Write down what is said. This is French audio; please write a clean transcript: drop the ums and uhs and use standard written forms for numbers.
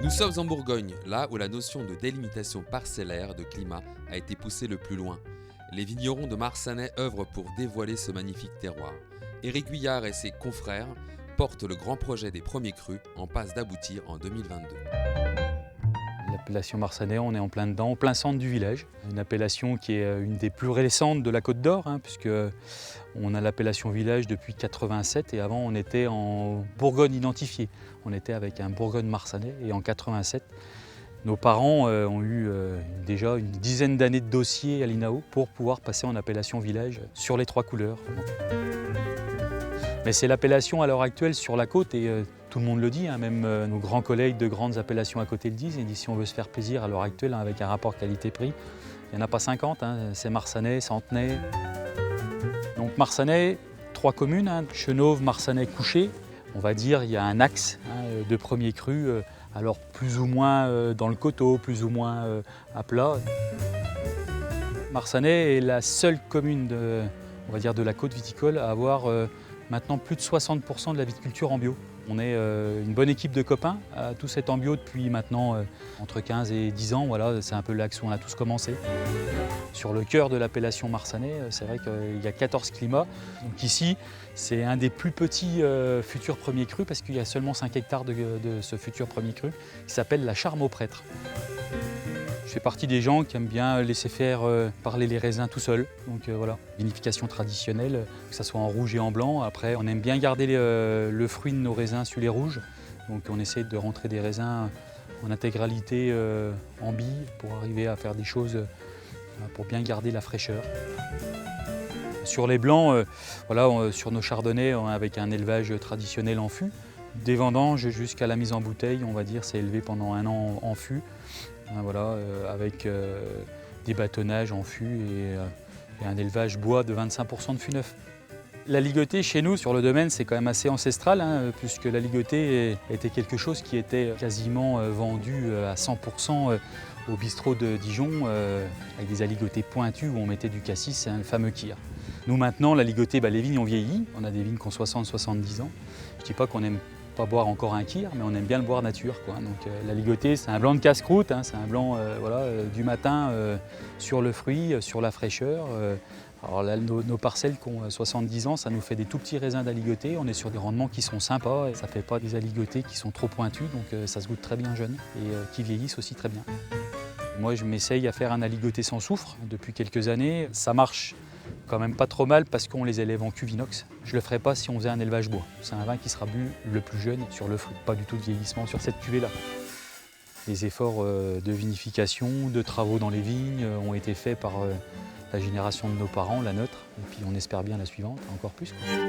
Nous sommes en Bourgogne, là où la notion de délimitation parcellaire de climat a été poussée le plus loin. Les vignerons de Marsanais œuvrent pour dévoiler ce magnifique terroir. Éric Guyard et ses confrères portent le grand projet des premiers crus en passe d'aboutir en 2022. L'appellation Marsanais, on est en plein dedans, au plein centre du village. Une appellation qui est une des plus récentes de la Côte d'Or, puisque on a l'appellation village depuis 87 et avant on était en Bourgogne identifiée. On était avec un Bourgogne Marsanais et en 87, nos parents ont eu déjà une dizaine d'années de dossiers à l'INAO pour pouvoir passer en appellation village sur les trois couleurs. Mais c'est l'appellation à l'heure actuelle sur la côte et tout le monde le dit, même nos grands collègues de grandes appellations à côté le disent. Ils disent si on veut se faire plaisir à l'heure actuelle avec un rapport qualité-prix, il n'y en a pas 50, c'est Marsanais, Centenay. Donc Marsanais, 3 communes, Chenôve, Marsanais, Couché. On va dire il y a un axe de premiers crus, alors plus ou moins dans le coteau, plus ou moins à plat. Marsanais est la seule commune on va dire de la côte viticole à avoir maintenant plus de 60% de la viticulture en bio. On est une bonne équipe de copains, tous être en bio depuis maintenant entre 15 et 10 ans. Voilà, c'est un peu l'axe où on a tous commencé. Sur le cœur de l'appellation Marsanais, c'est vrai qu'il y a 14 climats. Donc ici, c'est un des plus petits futurs premiers crus parce qu'il y a seulement 5 hectares de ce futur premier cru qui s'appelle la Charme aux Prêtres. Je fais partie des gens qui aiment bien laisser faire parler les raisins tout seuls. Donc voilà, vinification traditionnelle, que ce soit en rouge et en blanc. Après, on aime bien garder le fruit de nos raisins sur les rouges. Donc on essaie de rentrer des raisins en intégralité en billes pour arriver à faire des choses pour bien garder la fraîcheur. Sur les blancs, voilà, sur nos chardonnays, avec un élevage traditionnel en fût. Des vendanges jusqu'à la mise en bouteille, on va dire, c'est élevé pendant 1 an en fût. Voilà, avec des bâtonnages en fût et un élevage bois de 25% de fût neuf. La ligotée chez nous sur le domaine c'est quand même assez ancestral puisque la ligotée était quelque chose qui était quasiment vendu à 100% au bistrot de Dijon avec des aligotés pointues où on mettait du cassis, le fameux kir. Nous maintenant la ligotée, les vignes ont vieilli, on a des vignes qui ont 60-70 ans. Je ne dis pas qu'on aime pas boire encore un kir, mais on aime bien le boire nature, quoi. Donc la ligotée, c'est un blanc de casse-croûte, c'est un blanc du matin sur le fruit, sur la fraîcheur. Alors là, nos parcelles qui ont 70 ans, ça nous fait des tout petits raisins d'aligoté. On est sur des rendements qui sont sympas et ça ne fait pas des aligotés qui sont trop pointus, donc ça se goûte très bien jeune et qui vieillissent aussi très bien. Moi, je m'essaye à faire un aligoté sans soufre depuis quelques années. Ça marche quand même pas trop mal parce qu'on les élève en cuve inox. Je le ferais pas si on faisait un élevage bois. C'est un vin qui sera bu le plus jeune sur le fruit, pas du tout de vieillissement sur cette cuvée-là. Les efforts de vinification, de travaux dans les vignes ont été faits par la génération de nos parents, la nôtre, et puis on espère bien la suivante, encore plus, quoi.